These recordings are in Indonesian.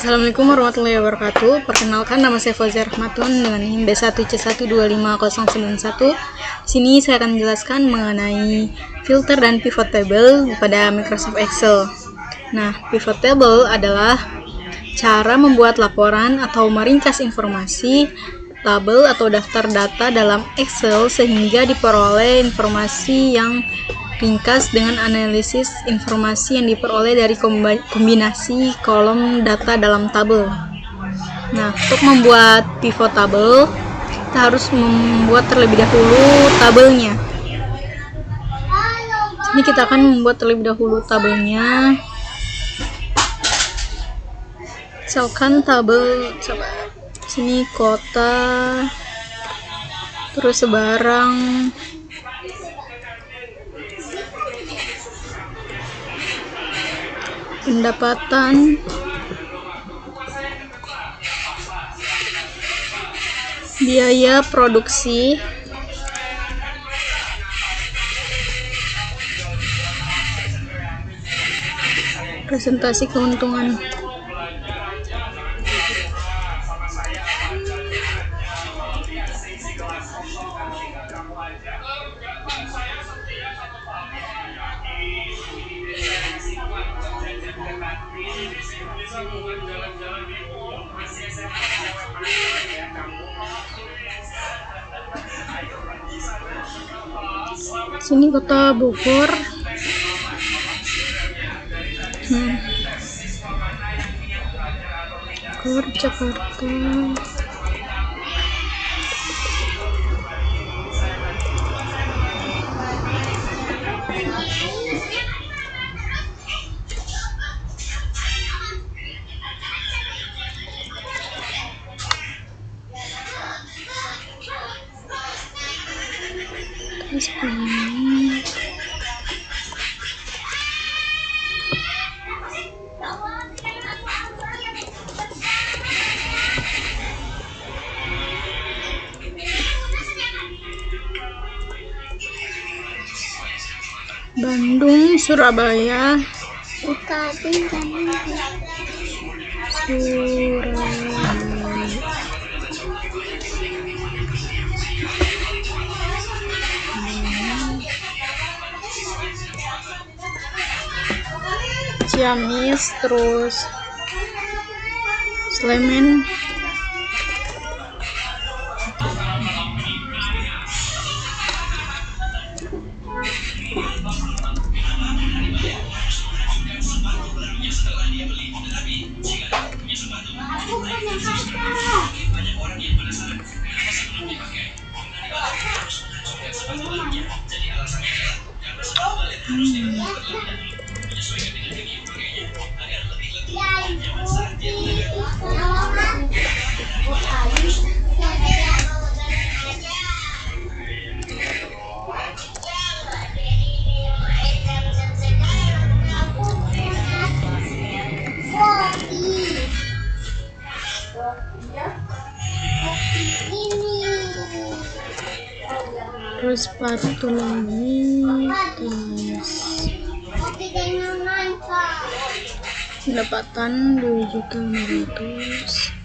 Assalamualaikum warahmatullahi wabarakatuh. Perkenalkan, nama saya Fauzia Rahmatun dengan NIM B1C1259091. Sini saya akan menjelaskan mengenai filter dan pivot table pada Microsoft Excel. Nah, pivot table adalah cara membuat laporan atau meringkas informasi, tabel atau daftar data dalam Excel sehingga diperoleh informasi yang ringkas dengan analisis informasi yang diperoleh dari kombinasi kolom data dalam tabel. Nah, untuk membuat pivot table, kita harus membuat terlebih dahulu tabelnya. Ini kita akan membuat terlebih dahulu tabelnya. Misalkan tabel sini kota, terus sebarang, pendapatan, biaya produksi, presentasi keuntungan. Sini kota Bogor. Bogor, Jakarta. Terus ini Bandung, Surabaya, Ciamis, terus Sleman, terus sepatu lagi, terus pendapatan 2.500.000.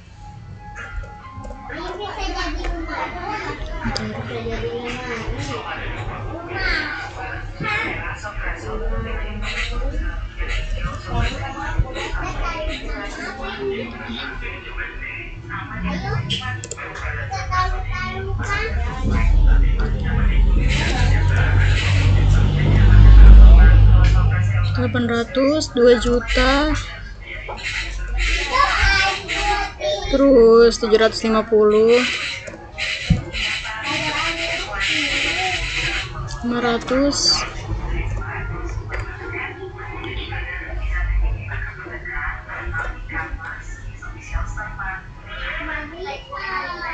$800, 2 juta, terus 750, 500,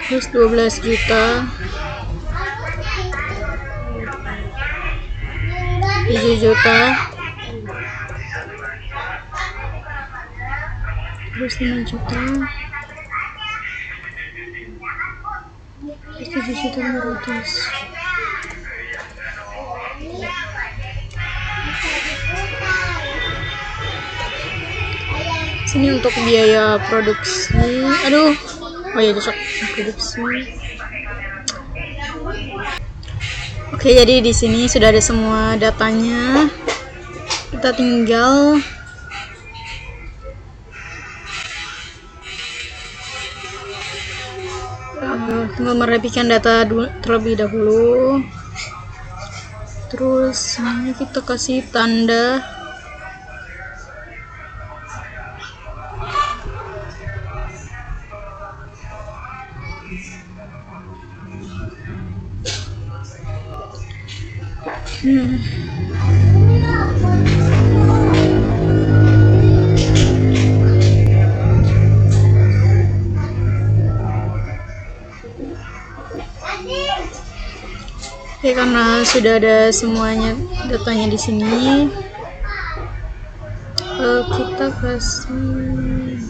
terus 12 juta, 7 juta, terus 5 juta, terus 7.500.000. Sini untuk biaya produksi. Aduh. Oh ya, cocok produksi. Oke, jadi di sini sudah ada semua datanya. Kita tinggal merapikan data terlebih dahulu. Terus ini kita kasih tanda. Oke, karena sudah ada semuanya datanya di sini, kita kasih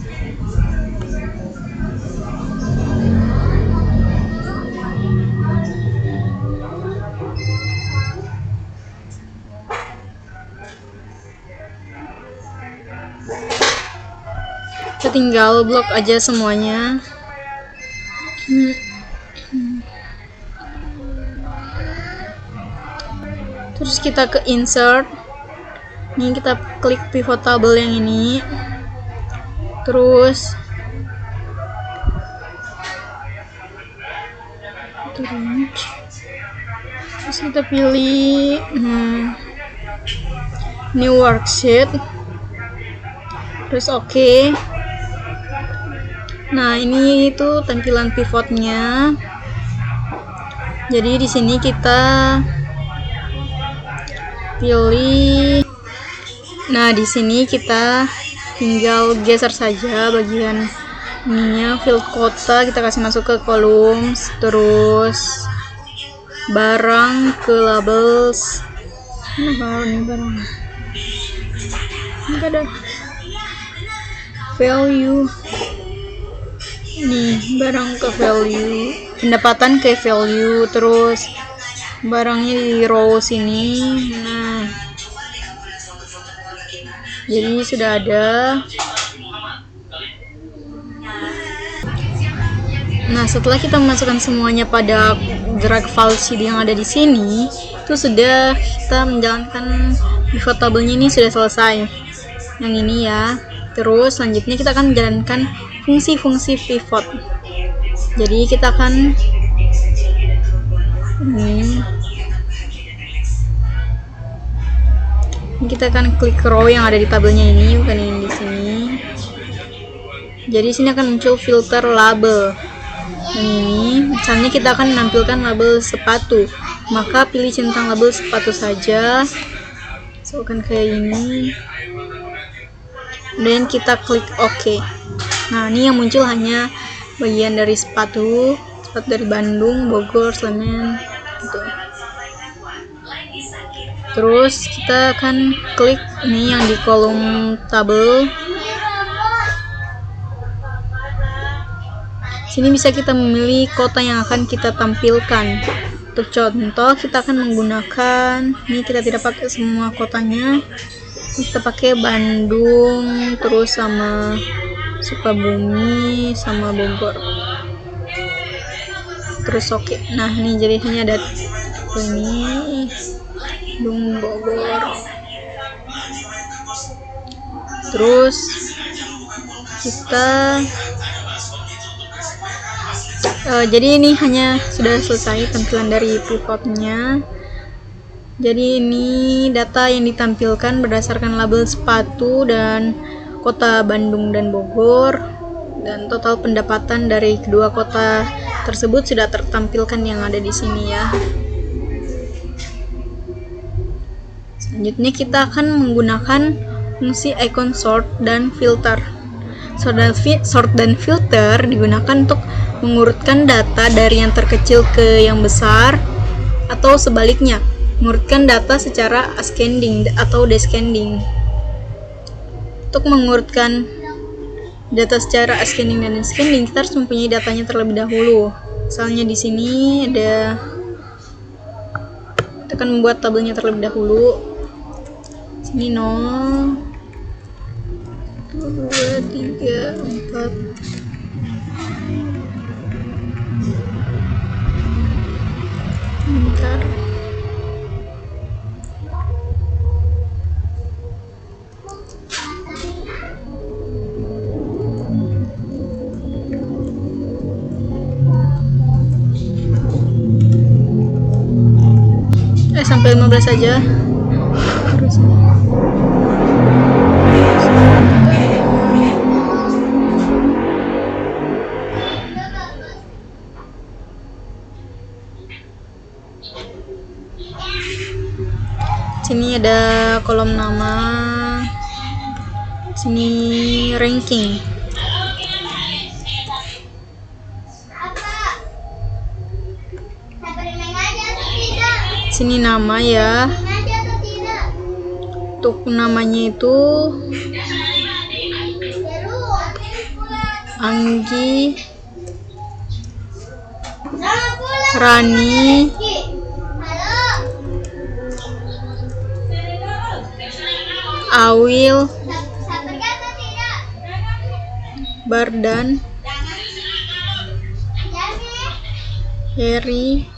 kita tinggal blok aja semuanya. Terus kita ke insert, ini kita klik pivot table yang ini, terus kita pilih new worksheet, terus oke. Nah, ini itu tampilan pivotnya. Jadi di sini kita pilih. Nah, di sini kita tinggal geser saja bagian ininya, field kota kita kasih masuk ke columns, terus barang ke labels. Ini barang. Ini ada value. Nih, barang ke value, pendapatan ke value, terus barangnya di row sini. Nah, jadi sudah ada. Nah, setelah kita memasukkan semuanya pada drag file sheet yang ada di sini, itu sudah kita menjalankan pivot table-nya ini sudah selesai. Yang ini ya. Terus selanjutnya kita akan menjalankan fungsi-fungsi pivot. Jadi kita akan kita akan klik row yang ada di tabelnya ini, bukan yang di sini. Jadi sini akan muncul filter label. Yang ini, misalnya kita akan menampilkan label sepatu, maka pilih centang label sepatu saja. Masukkan kayak ini. Dan kita klik OK. Nah, ini yang muncul hanya bagian dari sepatu dari Bandung, Bogor, Sleman gitu. Terus kita akan klik ini yang di kolom tabel. Sini bisa kita memilih kota yang akan kita tampilkan. Untuk contoh, kita akan menggunakan, ini kita tidak pakai semua kotanya, kita pakai Bandung, terus sama Sukabumi, sama Bogor. Terus oke. Nah, ini jadi hanya ada ini Bandung, Bogor. Terus kita jadi ini hanya sudah selesai tampilan dari pivotnya. Jadi ini data yang ditampilkan berdasarkan label sepatu dan kota Bandung dan Bogor, dan total pendapatan dari kedua kota tersebut sudah tertampilkan yang ada di sini ya. Selanjutnya kita akan menggunakan fungsi icon sort dan filter. Sort dan filter digunakan untuk mengurutkan data dari yang terkecil ke yang besar, atau sebaliknya, mengurutkan data secara ascending atau descending. Untuk mengurutkan data secara ascending dan descending, kita harus mempunyai datanya terlebih dahulu. Misalnya di sini ada, kita akan membuat tabelnya terlebih dahulu. Sini 0, 2, 3, 4. Bentar. Sampai 15 aja. Terus sini ada kolom nama, sini ranking. Sini nama ya. Untuk namanya itu Anggi, Rani, Awil, Bardan, Heri,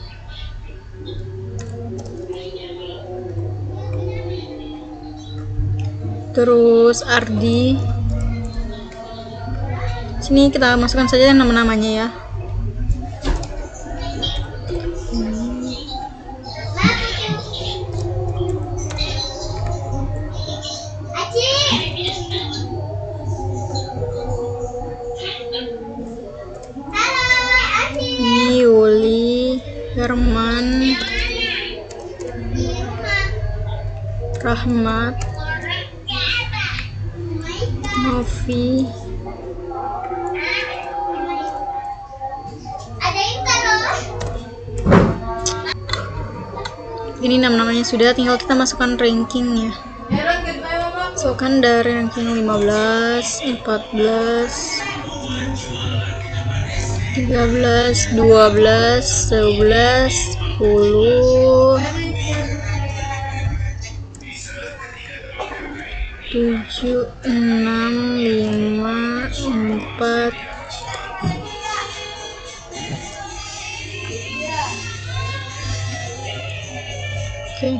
terus Ardi. Sini kita masukkan saja nama-namanya ya. Ini Yuli, Herman, Rahmat, Novi, ini nama-namanya sudah, tinggal kita masukkan rankingnya. Masukkan dari ranking 15, 14, 13, 12, 11, 10, 7, 6, 5, 4, oke.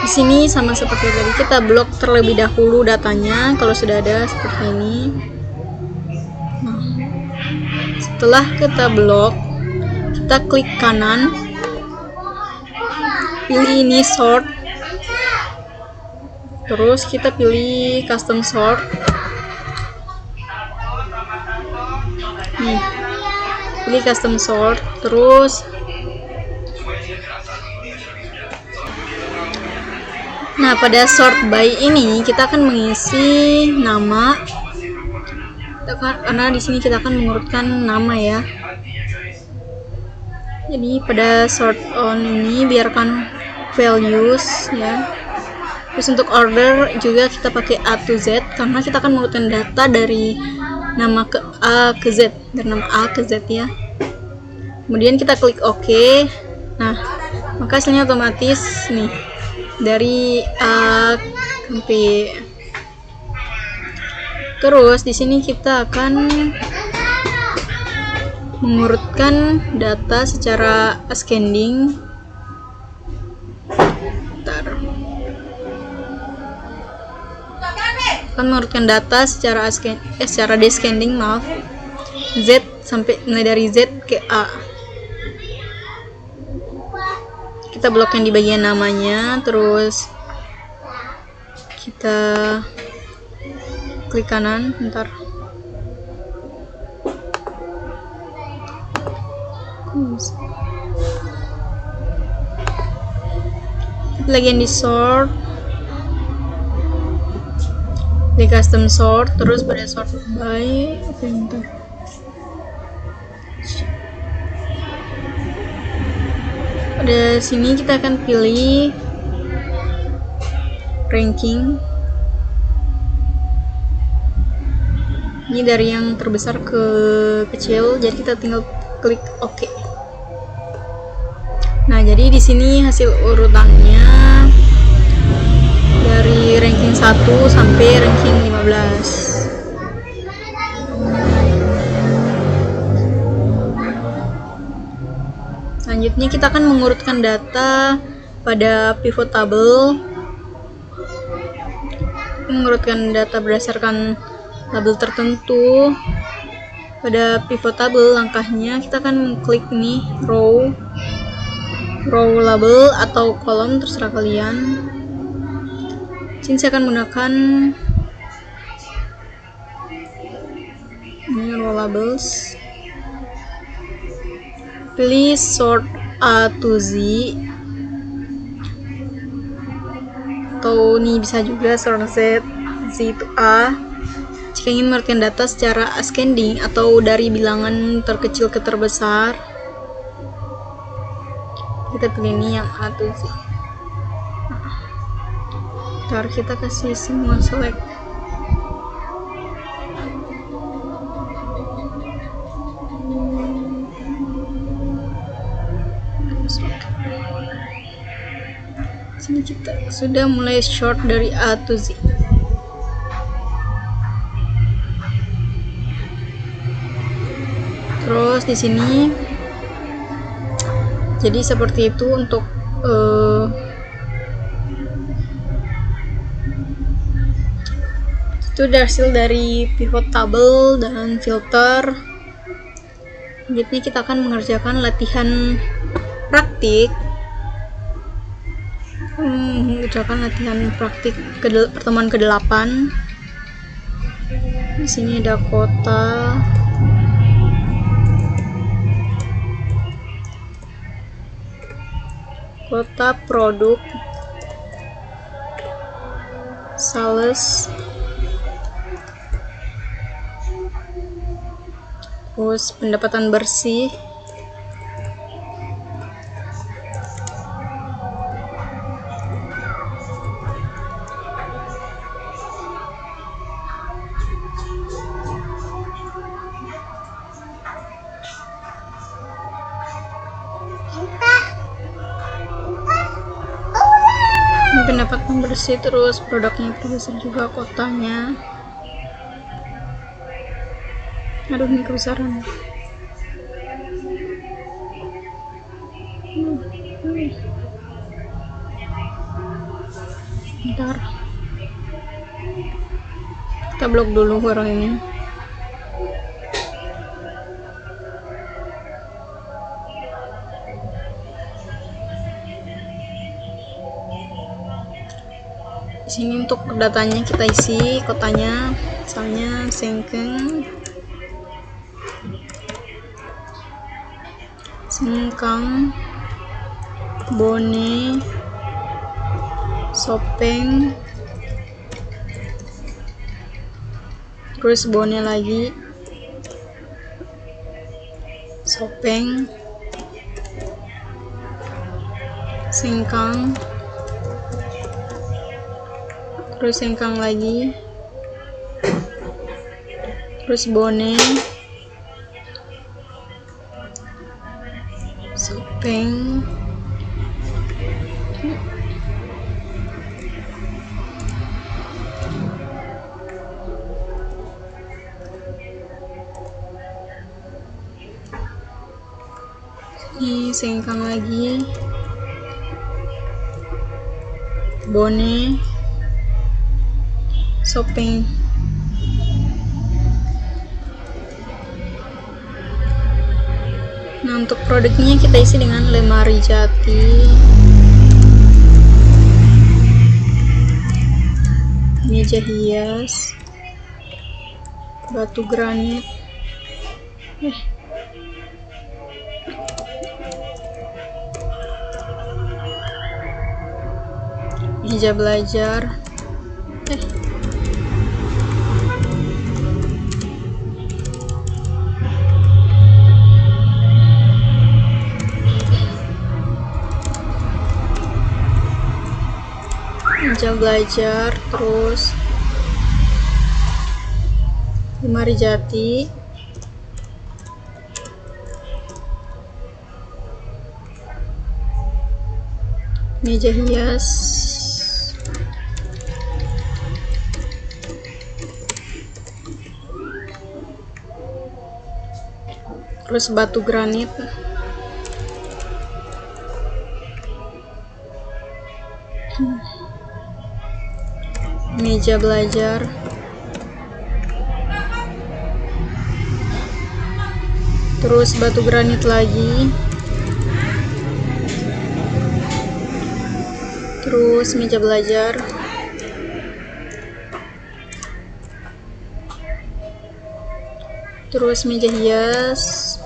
Di sini sama seperti tadi, kita blok terlebih dahulu datanya kalau sudah ada seperti ini. Nah, setelah kita blok, kita klik kanan, pilih ini sort, terus kita pilih custom sort. Nih, pilih custom sort, terus nah pada sort by ini kita akan mengisi nama, karena di sini kita akan mengurutkan nama ya. Jadi pada sort on ini biarkan values ya. Terus untuk order juga kita pakai A to Z, karena kita akan mengurutkan data dari nama ke A ke Z, dari nama A ke Z ya. Kemudian kita klik OK. Nah, maka hasilnya otomatis nih dari A sampai. Terus di sini kita akan mengurutkan data secara ascending. Akan mengurutkan data secara descending, maaf. Z sampai mulai dari Z ke A. Kita blokkan di bagian namanya, terus kita klik kanan, bentar. Bagian di sort, di custom sort, terus pada sort by, bentar. Pada sini kita akan pilih ranking. Ini dari yang terbesar ke kecil, jadi kita tinggal klik OK. Nah, jadi di sini hasil urutannya dari ranking 1 sampai ranking 15. Selanjutnya kita akan mengurutkan data pada pivot table. Mengurutkan data berdasarkan label tertentu. Pada pivot table langkahnya kita akan mengklik nih row label atau kolom, terserah kalian. Sini saya akan menggunakan ini row labels. Pilih sort A to Z, atau ini bisa juga sort Z to A jika ingin mengertikan data secara ascending atau dari bilangan terkecil ke terbesar. Kita pilih ini yang A to Z. Ntar kita kasih semua select. Sini kita sudah mulai short dari A to Z. Terus di sini jadi seperti itu untuk itu hasil dari pivot table dan filter. Selanjutnya kita akan mengerjakan latihan praktik. Mengerjakan latihan praktik pertemuan ke-8. Di sini ada kota, produk, sales, terus pendapatan bersih, pendapatan bersih, terus produknya terbesar juga kotanya. Aduh, ini kebesaran. Bentar, kita blok dulu orang ini. Di sini untuk datanya kita isi kotanya, misalnya Sengkang, Bone, Sopeng, terus Bone lagi, Sopeng, Sengkang, terus Sengkang lagi, terus Bone, Sopeng, ini Sengkang lagi, Bone, Sopeng. Nah, untuk produknya kita isi dengan lemari jati, meja hias, batu granit, meja belajar, meja belajar, terus lemari jati, meja hias, terus batu granit, meja belajar, terus batu granit lagi, terus meja belajar, terus meja hias,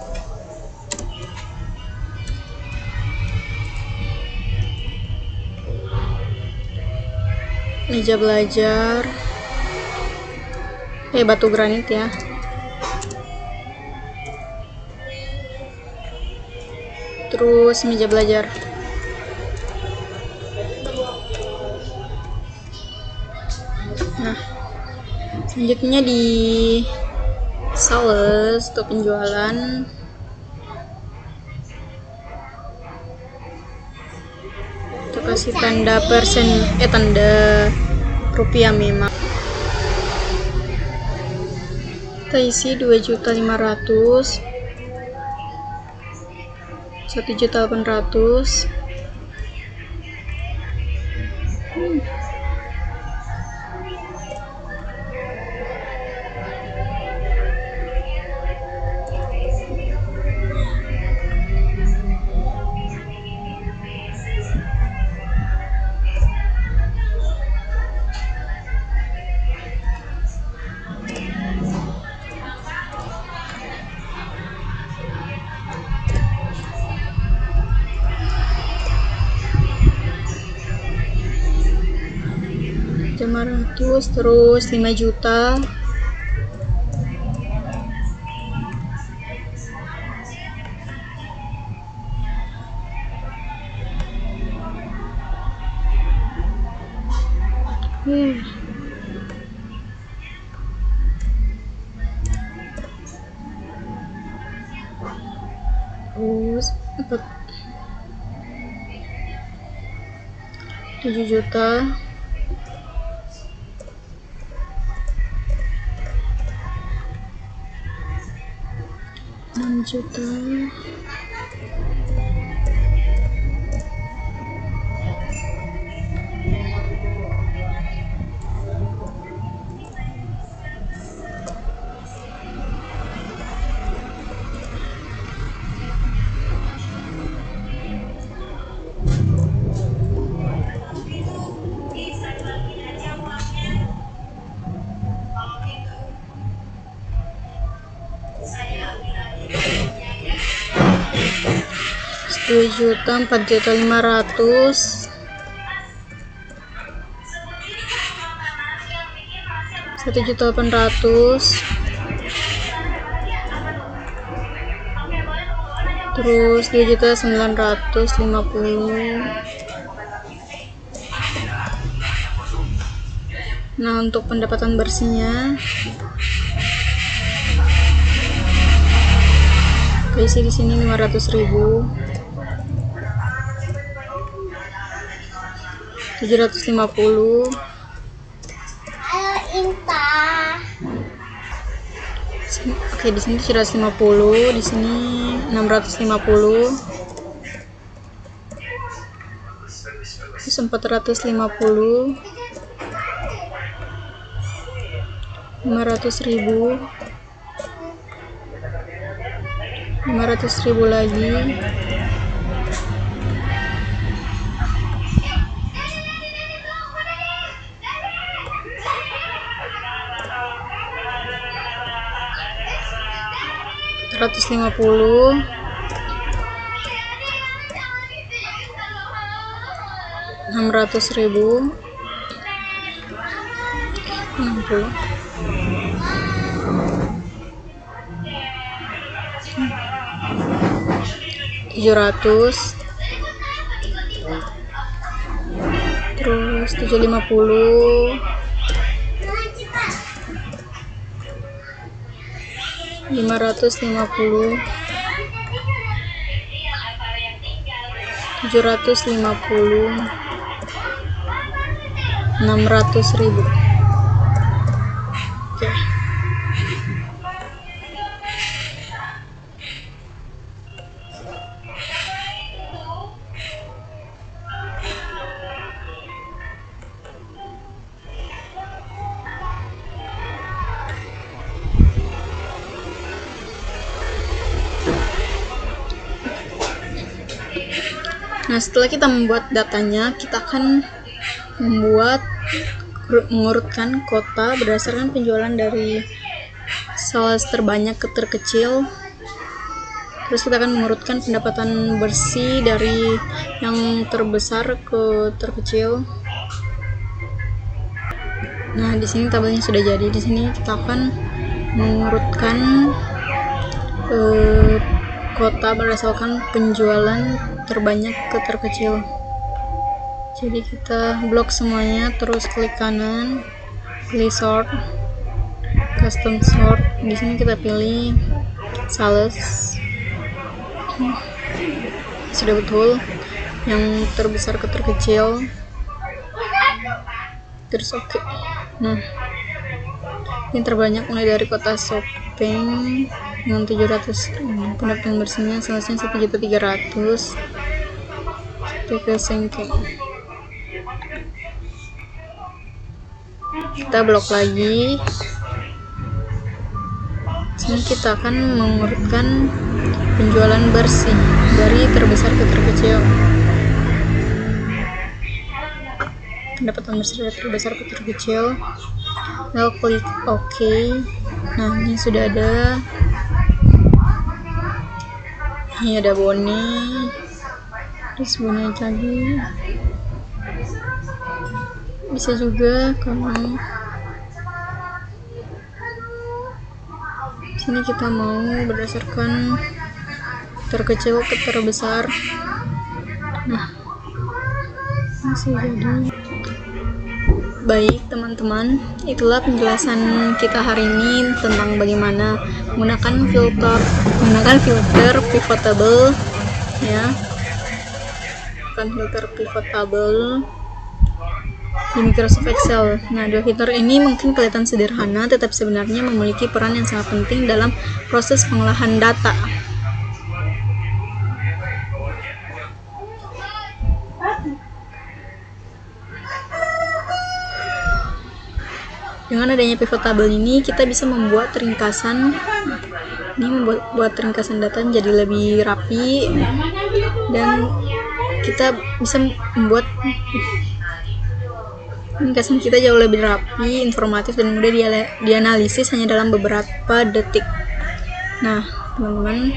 meja belajar, batu granit ya, terus meja belajar. Nah, selanjutnya di sales atau penjualan, kita kasih tanda tanda rupiah memang. Kita isi 2.500.000, 1.800.000. Terus 5 juta, terus 7 juta, 6 juta, 2 juta, 4.500.000, 1.800.000, terus 2.950.000. Nah, untuk pendapatan bersihnya isi di sini 500.000, 750. Oke, di sini 750, di sini 650, terus 450, 500.000, 500.000 lagi, 150, 600.000, 60, 700, terus terus 750, 550, 750, 600.000. Oke. Nah, setelah kita membuat datanya, kita akan mengurutkan kota berdasarkan penjualan dari sales terbanyak ke terkecil. Terus kita akan mengurutkan pendapatan bersih dari yang terbesar ke terkecil. Nah, di sini tabelnya sudah jadi. Di sini kita akan mengurutkan kota berdasarkan penjualan terbanyak ke terkecil. Jadi kita blok semuanya, terus klik kanan, pilih sort, custom sort. Di sini kita pilih sales. Sudah betul, yang terbesar ke terkecil. Terus oke. Nah, ini terbanyak mulai dari kota shopping dengan 700, pendapatan bersihnya salesnya 1.300.000. Kita singking, kita blok lagi. Sini kita akan mengurutkan penjualan bersih dari terbesar ke terkecil. Pendapatan bersih dari terbesar ke terkecil. Lalu klik OK. Nah, ini sudah ada. Ini ada Boni, terus Boni lagi. Bisa juga kalau sini kita mau berdasarkan terkecil ke terbesar. Nah, masih jadi. Baik teman-teman, itulah penjelasan kita hari ini tentang bagaimana menggunakan filter pivotable, ya, filter pivotable di Microsoft Excel. Nah, dua fitur ini mungkin kelihatan sederhana, tetapi sebenarnya memiliki peran yang sangat penting dalam proses pengolahan data. Dengan adanya pivot table ini, kita bisa membuat ringkasan. Ini membuat ringkasan data jadi lebih rapi, dan kita bisa membuat ringkasan kita jauh lebih rapi, informatif, dan mudah dianalisis hanya dalam beberapa detik. Nah, teman-teman,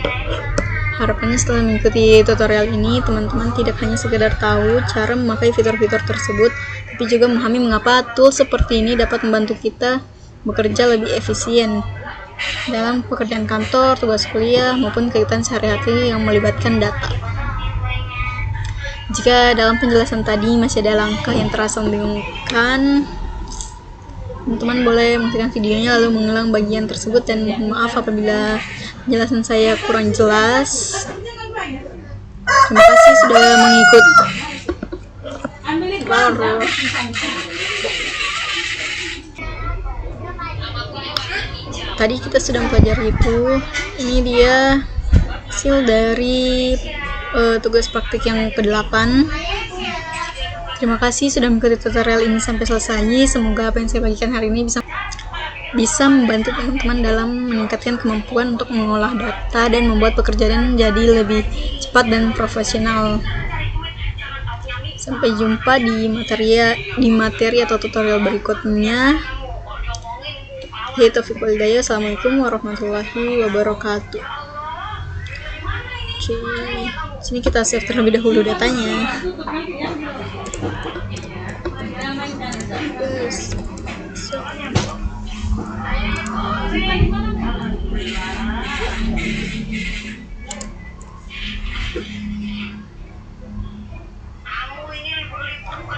harapannya setelah mengikuti tutorial ini, teman-teman tidak hanya sekedar tahu cara memakai fitur-fitur tersebut, tapi juga memahami mengapa tools seperti ini dapat membantu kita bekerja lebih efisien dalam pekerjaan kantor, tugas kuliah, maupun kegiatan sehari-hari yang melibatkan data. Jika dalam penjelasan tadi masih ada langkah yang terasa membingungkan, teman-teman boleh menghentikan videonya lalu mengulang bagian tersebut, dan maaf apabila penjelasan saya kurang jelas. Terima kasih sudah mengikuti. Tadi kita sudah mempelajari itu. Ini dia hasil dari tugas praktik yang ke-8. Terima kasih sudah mengikuti tutorial ini sampai selesai. Semoga apa yang saya bagikan hari ini bisa membantu teman-teman dalam meningkatkan kemampuan untuk mengolah data dan membuat pekerjaan jadi lebih cepat dan profesional. Sampai jumpa di materi atau tutorial berikutnya. Taufiq walhidayah. Assalamualaikum warahmatullahi wabarakatuh. Oke, sini kita save terlebih dahulu datanya.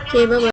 Oke, bye-bye.